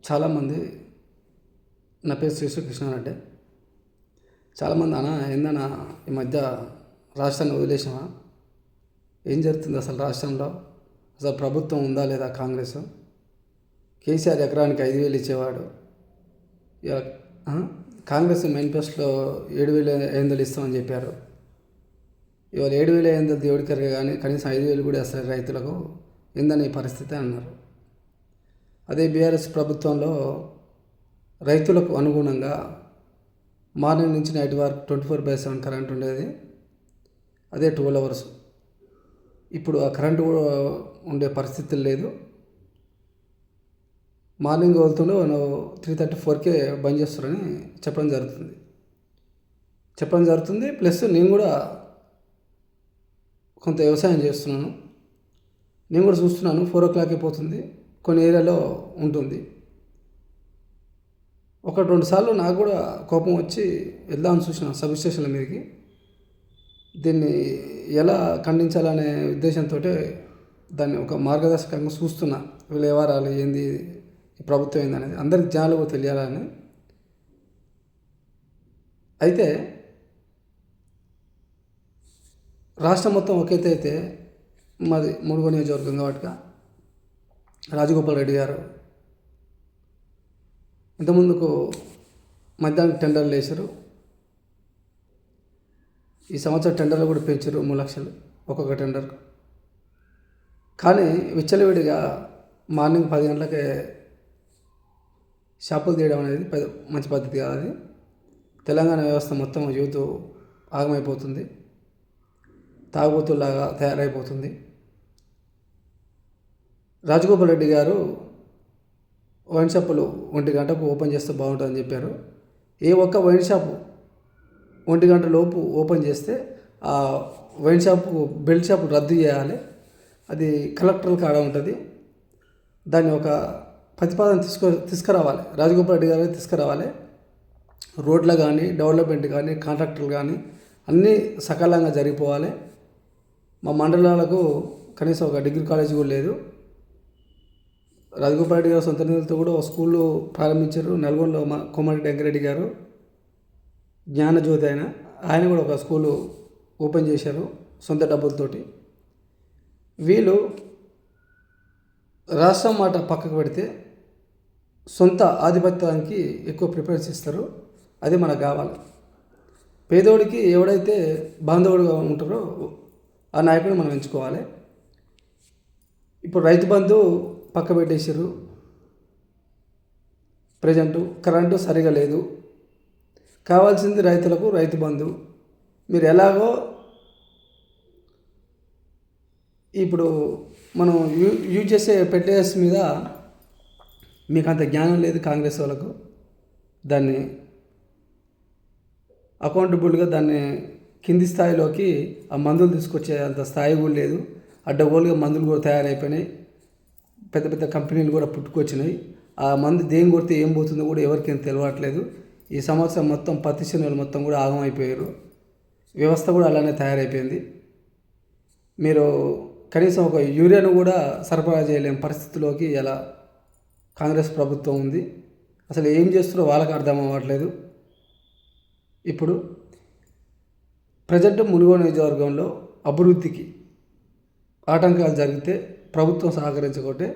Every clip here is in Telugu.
చాలామంది నా పేరు శ్రీకృష్ణారెడ్డి. చాలామంది అన్న ఏందన్నా ఈ మధ్య రాష్ట్రాన్ని వదిలేసామా, ఏం జరుగుతుంది అసలు రాష్ట్రంలో, అసలు ప్రభుత్వం ఉందా లేదా, కాంగ్రెస్ కేసీఆర్ ఎకరానికి 5,000 ఇచ్చేవాడు. ఇక కాంగ్రెస్ మేనిఫెస్టోలో 7,500 ఇస్తామని చెప్పారు. ఇవాళ 7,500 దేవుడికరగా కానీ కనీసం 5,000 కూడా అసలు రైతులకు ఏందని పరిస్థితి అన్నారు. అదే బీఆర్ఎస్ ప్రభుత్వంలో రైతులకు అనుగుణంగా మార్నింగ్ నుంచి నైట్ వరకు 24/7 కరెంట్ ఉండేది. అదే 12 hours. ఇప్పుడు ఆ కరెంటు కూడా ఉండే పరిస్థితులు లేదు. మార్నింగ్ వెళ్తుండే 3:34కే బంద్ చేస్తారని చెప్పడం జరుగుతుంది. ప్లస్ నేను కూడా కొంత వ్యవసాయం చేస్తున్నాను. నేను కూడా చూస్తున్నాను 4 o'clock పోతుంది, కొన్ని ఏరియాలో ఉంటుంది. 1-2 సార్లు నాకు కూడా కోపం వచ్చి వెళ్దామని చూసిన సబ్ స్టేషన్ల మీదకి. దీన్ని ఎలా ఖండించాలనే ఉద్దేశంతో దాన్ని ఒక మార్గదర్శకంగా చూస్తున్నా. వీళ్ళు ఎవరాలి, ఏంది, ఈ ప్రభుత్వం ఏందనేది అందరికి జనాలు కూడా తెలియాలని. అయితే రాష్ట్రం మొత్తం ఒకైతే అయితే మాది మునుగోడు నియోజకవర్గం కాబట్టి రాజగోపాల్ రెడ్డి గారు ఇంతకుముందుకు మధ్యాహ్నం టెండర్లు వేశారు. ఈ సంవత్సరం టెండర్లు కూడా పెంచారు 3 లక్షలు ఒక్కొక్క టెండర్కు. కానీ విచ్చలవిడిగా మార్నింగ్ 10 గంటలకే షాపులు తీయడం అనేది మంచి పద్ధతి కాదు. అది తెలంగాణ వ్యవస్థ మొత్తం యూత్ ఆగమైపోతుంది, తాగుబోతులాగా తయారైపోతుంది. రాజగోపాల్ రెడ్డి గారు వైన్ షాపులు 1 గంటకు ఓపెన్ చేస్తే బాగుంటుందని చెప్పారు. ఏ ఒక్క వైన్ షాపు 1 గంట లోపు ఓపెన్ చేస్తే ఆ వైన్ షాపు బెల్ట్ షాపు రద్దు చేయాలి. అది కలెక్టర్ కాడ ఉంటుంది. దాన్ని ఒక ప్రతిపాదన తీసుకురావాలి, రాజగోపాల్ రెడ్డి గారు తీసుకురావాలి. రోడ్లు కానీ, డెవలప్మెంట్ కానీ, కాంట్రాక్టర్లు కానీ అన్నీ సకాలంగా జరిగిపోవాలి. మా మండలాలకు కనీసం ఒక డిగ్రీ కాలేజ్ కూడా లేదు. రాజగోపాల్ రెడ్డి గారు సొంత నిధులతో కూడా ఒక స్కూళ్ళు ప్రారంభించారు. నల్గొండలో కోమటిరెడ్డి వెంకరెడ్డి గారు, జ్ఞానజ్యోతి ఆయన కూడా ఒక స్కూలు ఓపెన్ చేశారు సొంత డబ్బులతోటి. వీళ్ళు రాష్ట్రం మాట పక్కకు పెడితే సొంత ఆధిపత్యానికి ఎక్కువ ప్రిఫరెన్స్ ఇస్తారు. అది మనకు కావాలి. పేదోడికి ఎవడైతే బాంధవుడుగా ఉంటారో ఆ నాయకుడిని మనం ఎంచుకోవాలి. ఇప్పుడు రైతు బంధు పక్క పెట్టేసారు. ప్రజెంటు కరెంటు సరిగా లేదు. కావాల్సింది రైతులకు రైతు బంధు. మీరు ఎలాగో ఇప్పుడు మనం యూజ్ చేసే ఫెర్టిలైజర్స్ మీద మీకు అంత జ్ఞానం లేదు కాంగ్రెస్ వాళ్ళకు. దాన్ని అకౌంటబుల్గా దాన్ని కింది స్థాయిలోకి ఆ మందులు తీసుకొచ్చే అంత స్థాయి కూడా లేదు. అడ్డగోలుగా మందులు కూడా తయారైపోయినాయి. పెద్ద పెద్ద కంపెనీలు కూడా పుట్టుకొచ్చినాయి. ఆ మందు దేని కొడితే ఏం పోతుందో కూడా ఎవరికేం తెలియట్లేదు. ఈ సంవత్సరం మొత్తం పత్తి చేనులు మొత్తం కూడా ఆగమైపోయారు. వ్యవస్థ కూడా అలానే తయారైపోయింది. మీరు కనీసం ఒక యూరియాను కూడా సరఫరా చేయలేని పరిస్థితిలోకి ఎలా కాంగ్రెస్ ప్రభుత్వం ఉంది. అసలు ఏం చేస్తున్నారో వాళ్ళకి అర్థం అవ్వట్లేదు. ఇప్పుడు ప్రజెంట్ మునుగోడు నియోజకవర్గంలో అభివృద్ధికి ఆటంకాలు జరిగితే ప్రభుత్వం సహకరించకుంటే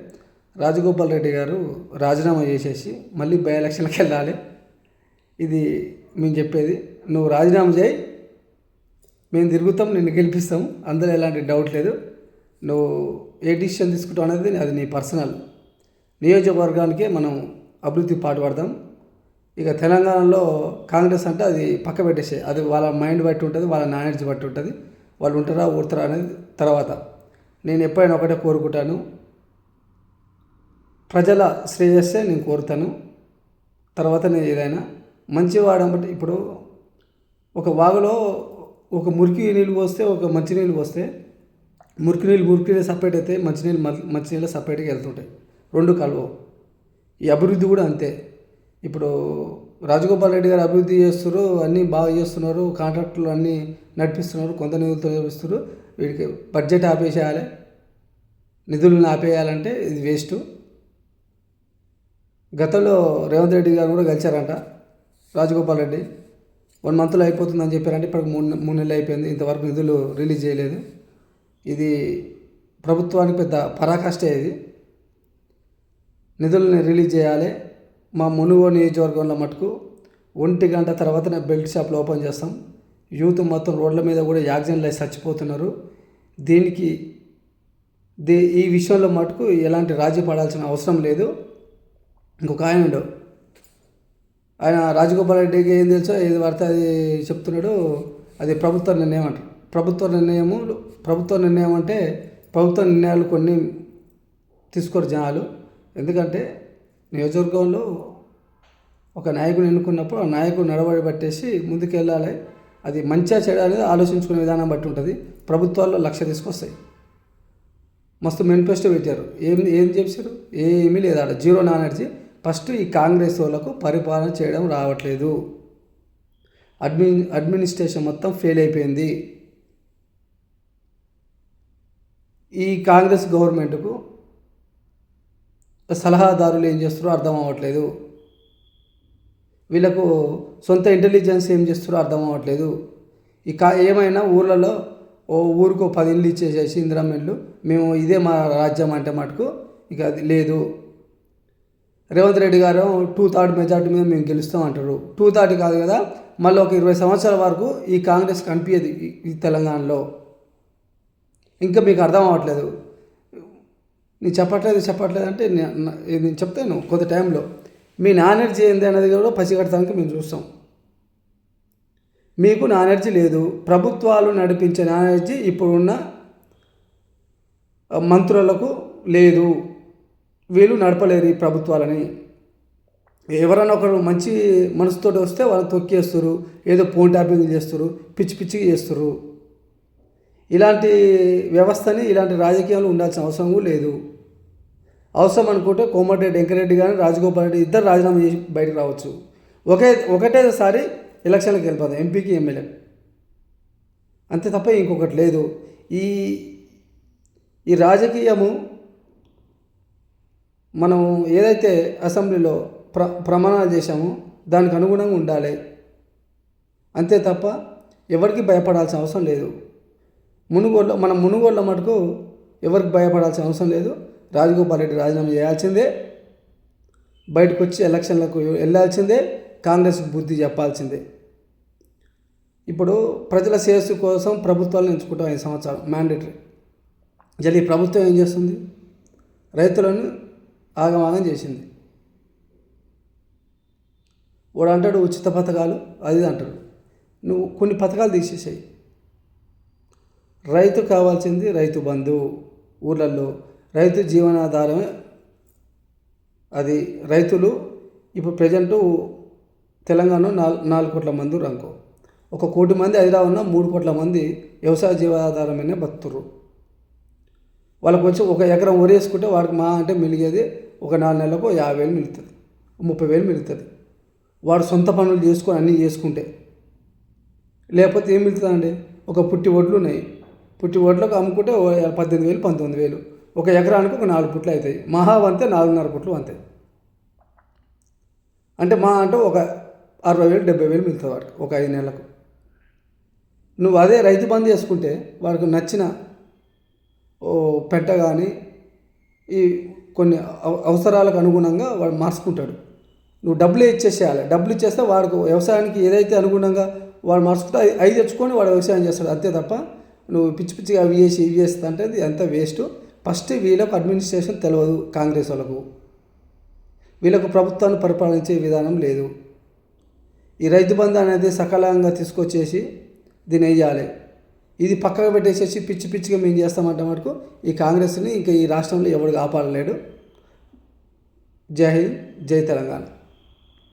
రాజగోపాల్ రెడ్డి గారు రాజీనామా చేసేసి మళ్ళీ బై ఎలక్షన్కి వెళ్ళాలి. ఇది మేము చెప్పేది. నువ్వు రాజీనామా చేయి, మేము తిరుగుతాం, నిన్ను గెలిపిస్తాం, అందులో ఎలాంటి డౌట్ లేదు. నువ్వు ఏ డిసిషన్ తీసుకుంటావు అనేది అది నీ పర్సనల్. నియోజకవర్గానికే మనం అభివృద్ధి పాటుపడదాం. ఇక తెలంగాణలో కాంగ్రెస్ అంటే అది పక్క పెట్టేసే, అది వాళ్ళ మైండ్ బట్టి ఉంటుంది, వాళ్ళ నాలెడ్జ్ బట్టి ఉంటుంది. వాళ్ళు ఉంటారా ఊడతారా అనేది తర్వాత. నేను ఎప్పుడైనా ఒకటే కోరుకుంటాను, ప్రజల శ్రేయస్సే నేను కోరుతాను. తర్వాత నేను ఏదైనా మంచివాడని బట్టి. ఇప్పుడు ఒక వాగులో ఒక మురికి నీళ్ళు పోస్తే, ఒక మంచినీళ్ళు పోస్తే మురికి నీళ్ళు సపరేట్ అయితే మంచినీళ్ళు సపరేట్గా వెళ్తుంటాయి, రెండు కలవవు. ఈ అభివృద్ధి కూడా అంతే. ఇప్పుడు రాజగోపాల్ రెడ్డి గారు అభివృద్ధి చేస్తున్నారు, అన్నీ బాగా చేస్తున్నారు, కాంట్రాక్టులు అన్నీ నడిపిస్తున్నారు, కొంత నిధులతో నడిపిస్తున్నారు. వీడికి బడ్జెట్ ఆపేసేయాలి, నిధులను ఆపేయాలంటే ఇది వేస్ట్. గతంలో రేవంత్ రెడ్డి గారు కూడా కలిశారంట రాజగోపాల్ రెడ్డి. 1 మంత్లో అయిపోతుందని చెప్పారంటే ఇప్పటికి 3 నెలలు అయిపోయింది, ఇంతవరకు నిధులు రిలీజ్ చేయలేదు. ఇది ప్రభుత్వానికి పెద్ద పరాకాష్టే. ఇది నిధులను రిలీజ్ చేయాలి. మా మునుగోడు నియోజకవర్గంలో మటుకు 1 గంట తర్వాతనే బెల్ట్ షాప్లు ఓపెన్ చేస్తాం. యూత్ మొత్తం రోడ్ల మీద కూడా యాక్సిడెంట్లు అయి చచ్చిపోతున్నారు. దీనికి ఈ విషయంలో మటుకు ఎలాంటి రాజీ పడాల్సిన అవసరం లేదు. ఇంకొక ఆయన రాజగోపాల్ రెడ్డికి ఏం తెలుసో ఏది పడితే అది చెప్తున్నాడు. అది ప్రభుత్వ నిర్ణయం అంటారు. ప్రభుత్వ నిర్ణయం అంటే ప్రభుత్వ నిర్ణయాలు కొన్ని తీసుకోరు జనాలు. ఎందుకంటే నియోజకవర్గంలో ఒక నాయకుని ఎన్నుకున్నప్పుడు ఆ నాయకుడు నడవడి పట్టేసి ముందుకు వెళ్ళాలి. అది మంచిగా చెడు అనేది ఆలోచించుకునే విధానం బట్టి ఉంటుంది. ప్రభుత్వాల్లో లక్ష్య తీసుకొస్తాయి. మస్తు మేనిఫెస్టో పెట్టారు. ఏం చేశారు? ఏమీ లేదు. ఆడ జీరో నాలెడ్జ్. ఫస్ట్ ఈ కాంగ్రెస్ వాళ్ళకు పరిపాలన చేయడం రావట్లేదు. అడ్మినిస్ట్రేషన్ మొత్తం ఫెయిల్ అయిపోయింది. ఈ కాంగ్రెస్ గవర్నమెంట్కు సలహాదారులు ఏం చేస్తారో అర్థం అవ్వట్లేదు. వీళ్ళకు సొంత ఇంటెలిజెన్స్ ఏం చేస్తారో అర్థం అవ్వట్లేదు. ఏమైనా ఊర్లలో ఊరికో 10 ఇళ్ళు ఇచ్చేసేసి ఇందిరమ్మ ఇళ్ళు, మేము ఇదే మా రాజ్యం అంటే మటుకు ఇక అది లేదు. రేవంత్ రెడ్డి గారు 2/3 మెజార్టీ మీద మేము గెలుస్తాం అంటారు. 2/3 కాదు కదా, మళ్ళీ ఒక 20 సంవత్సరాల వరకు ఈ కాంగ్రెస్ కనిపించదు ఈ తెలంగాణలో. ఇంకా మీకు అర్థం అవ్వట్లేదు. నేను చెప్పట్లేదు అంటే నేను చెప్తాను కొంత టైంలో. మీ నాలెడ్జ్ ఏంది అనేది కూడా పసిగట్టడానికి మేము చూస్తాం. మీకు నాలెడ్జ్ లేదు. ప్రభుత్వాలు నడిపించే నాలెడ్జ్ ఇప్పుడున్న మంత్రులకు లేదు. వీళ్ళు నడపలేరు ఈ ప్రభుత్వాలని. ఎవరైనా ఒకరు మంచి మనసుతో వస్తే వాళ్ళని తొక్కేస్తారు, ఏదో ఫోన్ ట్యాపింగ్ చేస్తారు, పిచ్చి చేస్తారు. ఇలాంటి వ్యవస్థని, ఇలాంటి రాజకీయాలు ఉండాల్సిన అవసరం లేదు. అవసరం అనుకుంటే కోమటిరెడ్డి వెంకరెడ్డి కానీ రాజగోపాల్ రెడ్డి ఇద్దరు రాజీనామా చేసి బయటకు రావచ్చు. ఒకటేసారి ఎలక్షన్లకు వెళ్ళిపోతాం, ఎంపీకి ఎమ్మెల్యే, అంతే తప్ప ఇంకొకటి లేదు. ఈ రాజకీయము మనం ఏదైతే అసెంబ్లీలో ప్రమాణాలు చేశామో దానికి అనుగుణంగా ఉండాలి. అంతే తప్ప ఎవరికి భయపడాల్సిన అవసరం లేదు. మునుగోడులో మటుకు ఎవరికి భయపడాల్సిన అవసరం లేదు. రాజగోపాల్ రెడ్డి రాజీనామా చేయాల్సిందే, బయటకు వచ్చి ఎలక్షన్లకు వెళ్ళాల్సిందే, కాంగ్రెస్కి బుద్ధి చెప్పాల్సిందే. ఇప్పుడు ప్రజల శ్రేయస్సు కోసం ప్రభుత్వాలను ఎంచుకుంటాం 5 సంవత్సరాలు మ్యాండేటరీ. ఈ ప్రభుత్వం ఏం చేస్తుంది? రైతులను ఆగమాగం చేసింది. వాడు అంటాడు ఉచిత పథకాలు అది అంటాడు. నువ్వు కొన్ని పథకాలు తీసేసాయి. రైతు కావాల్సింది రైతు బంధు. ఊళ్ళల్లో రైతు జీవనాధారమే అది. రైతులు ఇప్పుడు ప్రజెంటు తెలంగాణలో 4 కోట్ల మంది రంకో, 1 కోటి మంది హైదరాబాద్లో 3 కోట్ల మంది వ్యవసాయ జీవనాధారమే బతుకుతుర్రు. వాళ్ళకు వచ్చి 1 ఎకరం వరేసుకుంటే వాడికి మా అంటే మిలిగేది ఒక 4 నెలలకు 50,000 మిగులుతుంది, 30,000 మిగులుతుంది. వాడు సొంత పనులు చేసుకొని అన్నీ చేసుకుంటే. లేకపోతే ఏం మిగులుతుందండి? ఒక పుట్టి ఒడ్లు ఉన్నాయి, పుట్టి ఒడ్లకు అమ్ముకుంటే 18,000 19,000. 1 ఎకరానికి 4 పుట్లు అవుతాయి. మహా అంతే 4.5 పుట్లు అంతాయి. అంటే ఒక 60,000 70,000 మిగులుతుంది వాడికి ఒక 5 నెలలకు. నువ్వు అదే రైతు బంధు చేసుకుంటే వాడికి నచ్చిన పెట్ట కానీ ఈ కొన్ని అవసరాలకు అనుగుణంగా వాడు మార్చుకుంటాడు. నువ్వు డబ్బులే ఇచ్చేసేయాలి. డబ్బులు ఇచ్చేస్తే వాడికి వ్యవసాయానికి ఏదైతే అనుగుణంగా వాడు మార్చుకుంటే అవి తెచ్చుకొని వాడు వ్యవసాయం చేస్తాడు. అంతే తప్ప నువ్వు పిచ్చిగా అవి చేసి ఇవి చేస్తా అంటే అది అంత వేస్ట్. ఫస్ట్ వీళ్ళకు అడ్మినిస్ట్రేషన్ తెలియదు. కాంగ్రెస్ వాళ్ళకు వీళ్ళకు ప్రభుత్వాన్ని పరిపాలించే విధానం లేదు. ఈ రైతు బంధు అనేది సకాలంగా తీసుకొచ్చేసి దీన్ని వేయాలి. ఇది పక్కకు పెట్టేసేసి పిచ్చిగా మేము చేస్తామంటే మటుకు ఈ కాంగ్రెస్ని ఇంకా ఈ రాష్ట్రంలో ఎవడు కాపాడలేడు. జై హింద్, జై తెలంగాణ.